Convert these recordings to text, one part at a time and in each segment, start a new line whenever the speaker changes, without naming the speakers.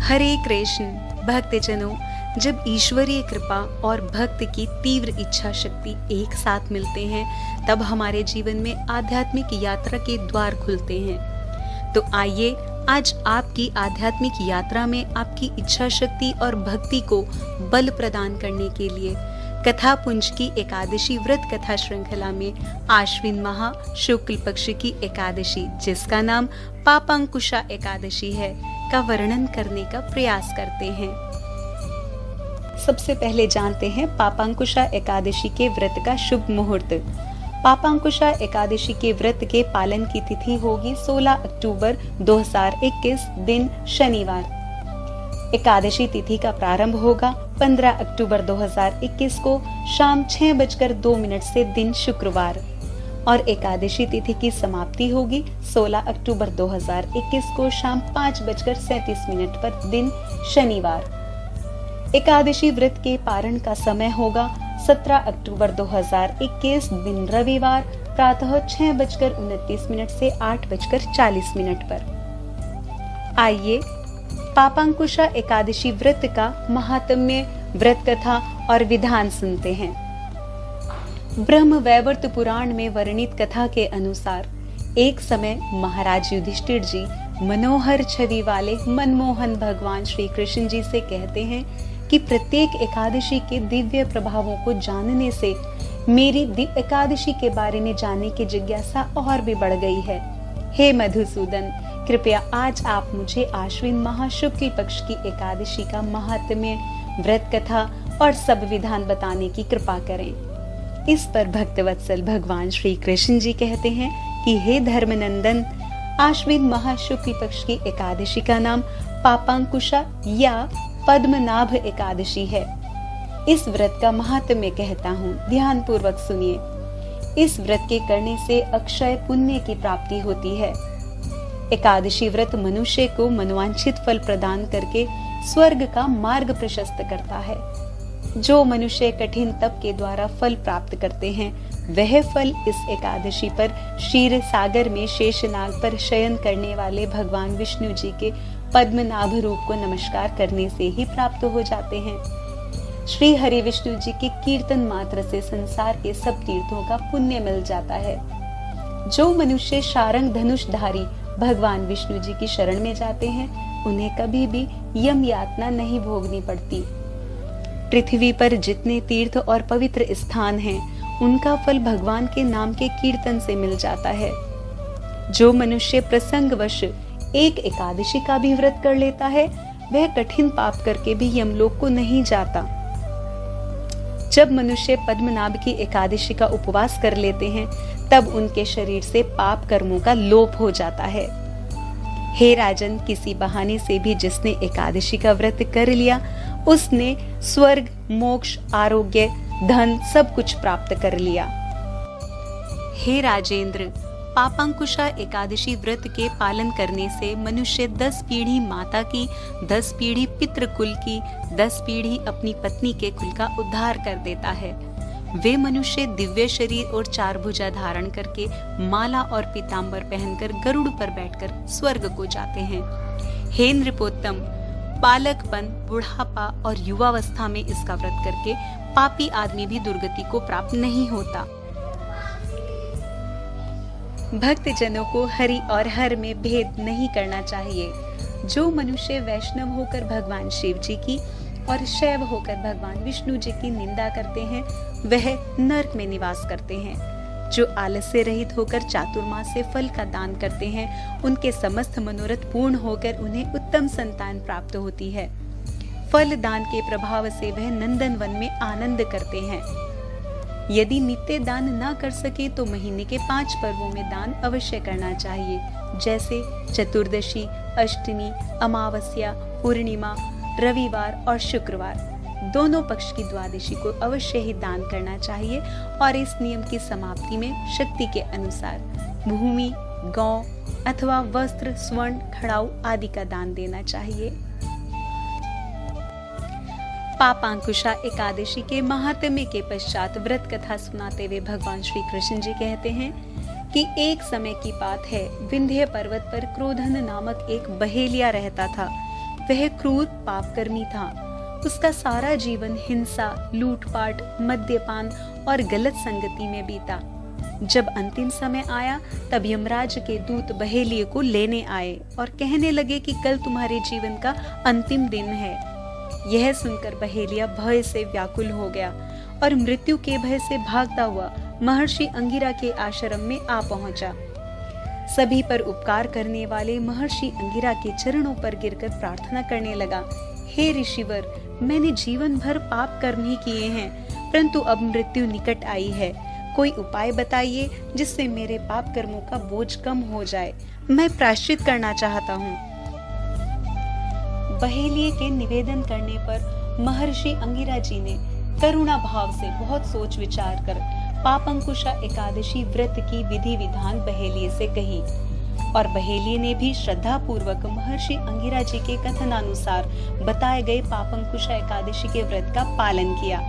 हरे कृष्ण भक्तजनों, जब ईश्वरीय कृपा और भक्त की तीव्र इच्छा शक्ति एक साथ मिलते हैं तब हमारे जीवन में आध्यात्मिक यात्रा के द्वार खुलते हैं। तो आइए आज आपकी आध्यात्मिक यात्रा में आपकी इच्छा शक्ति और भक्ति को बल प्रदान करने के लिए कथा पुंज की एकादशी व्रत कथा श्रृंखला में आश्विन माह शुक्ल पक्ष की एकादशी, जिसका नाम पापांकुशा एकादशी है, का वर्णन करने का प्रयास करते हैं। सबसे पहले जानते हैं पापांकुशा एकादशी के व्रत का शुभ मुहूर्त। पापांकुशा एकादशी के व्रत के पालन की तिथि होगी 16 अक्टूबर 2021 दिन शनिवार। एकादशी तिथि का प्रारंभ होगा 15 अक्टूबर 2021 को शाम 6:02 से दिन शुक्रवार और एकादशी तिथि की समाप्ति होगी 16 अक्टूबर 2021 को शाम 5:37 पर दिन शनिवार। एकादशी व्रत के पारण का समय होगा 17 अक्टूबर 2021 दिन रविवार प्रातः 6:29 से 8:40 पर। आइए पापांकुशा एकादशी व्रत का महात्म्य, व्रत कथा और विधान सुनते हैं। ब्रह्म वैवर्त पुराण में वर्णित कथा के अनुसार एक समय महाराज युधिष्ठिर जी मनोहर छवि वाले मनमोहन भगवान श्री कृष्ण जी से कहते हैं कि प्रत्येक एकादशी के दिव्य प्रभावों को जानने से मेरी एकादशी के बारे में जानने की जिज्ञासा और भी बढ़ गई है। हे मधुसूदन, कृपया आज आप मुझे आश्विन माह शुक्ल पक्ष की एकादशी का महात्म्य, व्रत कथा और सब विधान बताने की कृपा करें। इस पर भक्तवत्सल भगवान श्री कृष्ण जी कहते हैं कि हे धर्मनंदन, आश्विन माह शुक्ल पक्ष की एकादशी का नाम पापांकुशा या पद्मनाभ एकादशी है। इस व्रत का महात्म्य कहता हूँ, ध्यान पूर्वक सुनिए। इस व्रत के करने से अक्षय पुण्य की प्राप्ति होती है। एकादशी व्रत मनुष्य को मनोवांछित फल प्रदान करके स्वर्ग का मार्ग प्रशस्त करता है। जो मनुष्य कठिन तप के द्वारा फल प्राप्त करते हैं, वह फल इस एकादशी पर क्षीर सागर में शेषनाग पर शयन करने वाले भगवान विष्णु जी के पद्मनाभ रूप को नमस्कार करने से ही प्राप्त हो जाते हैं। श्री हरि विष्णु जी के कीर्तन मात्र से संसार के सब तीर्थों का पुण्य मिल जाता है। जो मनुष्य शारंग धनुषधारी भगवान विष्णु जी की शरण में जाते हैं, उन्हें कभी भी यम यातना नहीं भोगनी पड़ती। पृथ्वी पर जितने तीर्थ और पवित्र स्थान हैं, उनका फल भगवान के नाम के कीर्तन से मिल जाता है। जो मनुष्य प्रसंगवश एक एकादशी का भी व्रत कर लेता है, वह कठिन पाप करके भी यमलोक को नहीं जाता। जब मनुष्य पद्मनाभ की एकादशी का उपवास कर लेते हैं, तब उनके शरीर से पाप कर्मों का लोप हो जाता है। हे राजन, किसी बहाने से भी जिसने एकादशी का व्रत कर लिया, उसने स्वर्ग, मोक्ष, आरोग्य, धन सब कुछ प्राप्त कर लिया। हे राजेंद्र, पापांकुशा एकादशी व्रत के पालन करने से मनुष्य 10 पीढ़ी माता की, 10 पीढ़ी पितृकुल की, 10 पीढ़ी अपनी पत्नी के कुल का उद्धार कर देता है। वे मनुष्य दिव्य शरीर और 4 भुजा धारण करके माला और पीतांबर पहनकर गरुड़ पर बैठकर स्वर्ग को जाते हैं। हे नृपोत्तम, बालकपन, बुढ़ापा और युवावस्था में इसका व्रत करके पापी आदमी भी दुर्गति को प्राप्त नहीं होता। भक्त जनों को हरि और हर में भेद नहीं करना चाहिए। जो मनुष्य वैष्णव होकर भगवान शिव जी की और शैव होकर भगवान विष्णु जी की निंदा करते हैं, वह नरक में निवास करते हैं। जो आलस्य रहित होकर चातुर्मास से फल का दान करते हैं, उनके समस्त मनोरथ पूर्ण होकर उन्हें उत्तम संतान प्राप्त होती है। फल दान के प्रभाव से वह नंदन वन में आनंद करते हैं। यदि नित्य दान ना कर सके तो महीने के 5 पर्वों में दान अवश्य करना चाहिए, जैसे चतुर्दशी, अष्टमी, अमावस्या, पूर्णिमा, रविवार और शुक्रवार। दोनों पक्ष की द्वादशी को अवश्य ही दान करना चाहिए और इस नियम की समाप्ति में शक्ति के अनुसार भूमि, गौ अथवा वस्त्र, स्वर्ण, खड़ाऊ आदि का दान देना चाहिए। पापांकुशा एकादशी के महात्म्य के पश्चात व्रत कथा सुनाते हुए भगवान श्री कृष्ण जी कहते हैं कि एक समय की बात है, विंध्य पर्वत पर क्रोधन नामक एक बहेलिया रहता था। वह क्रूर पापकर्मी था। उसका सारा जीवन हिंसा, लूटपाट, मद्यपान और गलत संगति में बीता। जब अंतिम समय आया तब यमराज के दूत बहेलिये को लेने आए और कहने लगे कि कल तुम्हारे जीवन का अंतिम दिन है। यह सुनकर बहेलिया भय से व्याकुल हो गया और मृत्यु के भय से भागता हुआ महर्षि अंगिरा के आश्रम में आ पहुंचा। सभी पर उपकार करने वाले महर्षि अंगिरा के चरणों पर गिरकर प्रार्थना करने लगा, हे ऋषिवर, मैंने जीवन भर पाप कर्म ही किए हैं, परंतु अब मृत्यु निकट आई है। कोई उपाय बताइए जिससे मेरे पाप कर्मों का बोझ कम हो जाए। मैं प्रायश्चित करना चाहता हूँ। बहेलिये के निवेदन करने पर महर्षि अंगिरा जी ने करुणा भाव से बहुत सोच विचार कर पापंकुशा एकादशी व्रत की विधि विधान बहेलिये से कही और बहेलिये ने भी श्रद्धा पूर्वक महर्षि अंगिरा जी के कथनानुसार बताए गए पापंकुशा एकादशी के व्रत का पालन किया।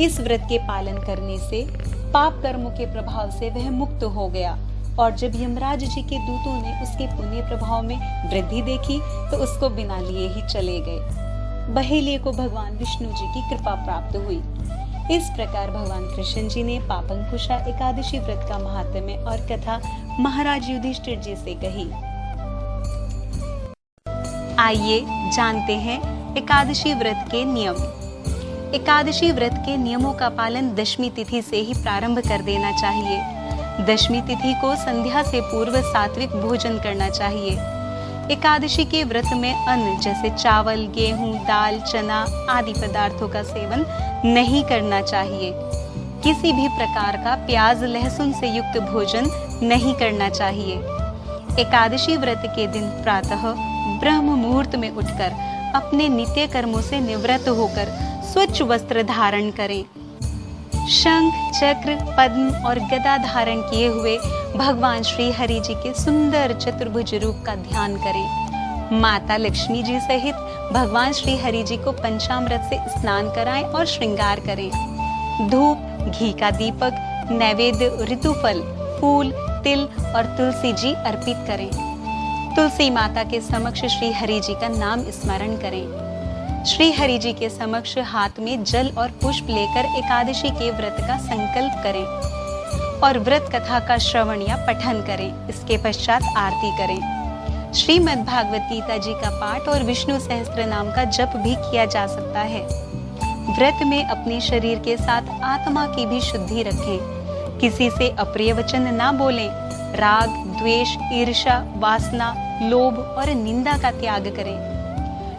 इस व्रत के पालन करने से पाप कर्मों के प्रभाव से वह मुक्त हो गया और जब यमराज जी के दूतों ने उसके पुण्य प्रभाव में वृद्धि देखी तो उसको बिना लिए ही चले गए। बहेलिये को भगवान विष्णु जी की कृपा प्राप्त हुई। इस प्रकार भगवान कृष्ण जी ने पापंकुशा एकादशी व्रत का महात्म्य और कथा महाराज युधिष्ठिर जी से कही। आइए जानते हैं एकादशी व्रत के नियम। एकादशी व्रत के नियमों का पालन दशमी तिथि से ही प्रारंभ कर देना चाहिए। दशमी तिथि को संध्या से पूर्व सात्विक भोजन करना चाहिए। एकादशी के व्रत में अन्न जैसे चावल, गेहूं, दाल, चना आदि पदार्थों का सेवन नहीं करना चाहिए। किसी भी प्रकार का प्याज, लहसुन से युक्त भोजन नहीं करना चाहिए। एकादशी व्रत के दिन प्रातः ब्रह्म मुहूर्त में उठकर अपने नित्य कर्मों से निवृत्त होकर स्वच्छ वस्त्र धारण करें। शंख, चक्र, पद्म और गदा धारण किए हुए भगवान श्री हरि जी के सुंदर चतुर्भुज रूप का ध्यान करें। माता लक्ष्मी जी सहित भगवान श्री हरि जी को पंचामृत से स्नान कराएं और श्रृंगार करें। धूप, घी का दीपक, नैवेद्य, ऋतुफल, फूल, तिल और तुलसी जी अर्पित करें। तुलसी माता के समक्ष श्री हरि जी का नाम स्मरण करें। श्री हरि जी के समक्ष हाथ में जल और पुष्प लेकर एकादशी के व्रत का संकल्प करें और व्रत कथा का श्रवण या पठन करें। इसके पश्चात आरती करें। श्रीमद् भागवत गीता जी का पाठ और विष्णु सहस्त्र नाम का जप भी किया जा सकता है। व्रत में अपने शरीर के साथ आत्मा की भी शुद्धि रखें। किसी से अप्रिय वचन ना बोलें। राग, द्वेष, ईर्ष्या, वासना, लोभ और निंदा का त्याग करें।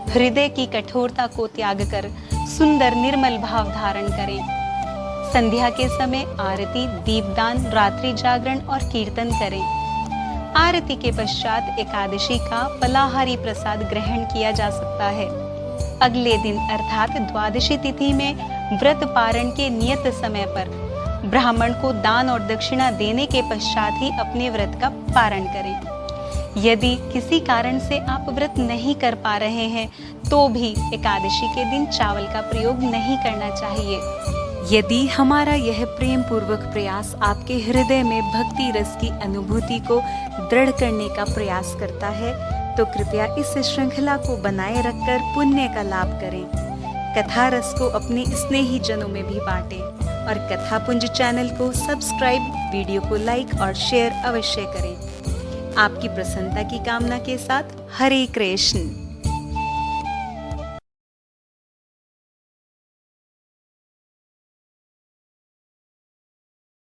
हृदय की कठोरता को त्याग कर सुंदर निर्मल भाव धारण करें। संध्या के समय आरती, दीपदान, रात्रि जागरण और कीर्तन करें। आरती के पश्चात एकादशी का फलाहारी प्रसाद ग्रहण किया जा सकता है। अगले दिन अर्थात द्वादशी तिथि में व्रत पारण के नियत समय पर ब्राह्मण को दान और दक्षिणा देने के पश्चात ही अपने व्रत का पारण करें। यदि किसी कारण से आप व्रत नहीं कर पा रहे हैं तो भी एकादशी के दिन चावल का प्रयोग नहीं करना चाहिए। यदि हमारा यह प्रेम पूर्वक प्रयास आपके हृदय में भक्ति रस की अनुभूति को दृढ़ करने का प्रयास करता है तो कृपया इस श्रृंखला को बनाए रखकर पुण्य का लाभ करें। कथा रस को अपने स्नेही जनों में भी बांटें और कथापुंज चैनल को सब्सक्राइब, वीडियो को लाइक और शेयर अवश्य करें। आपकी प्रसन्नता की कामना के साथ हरे कृष्ण।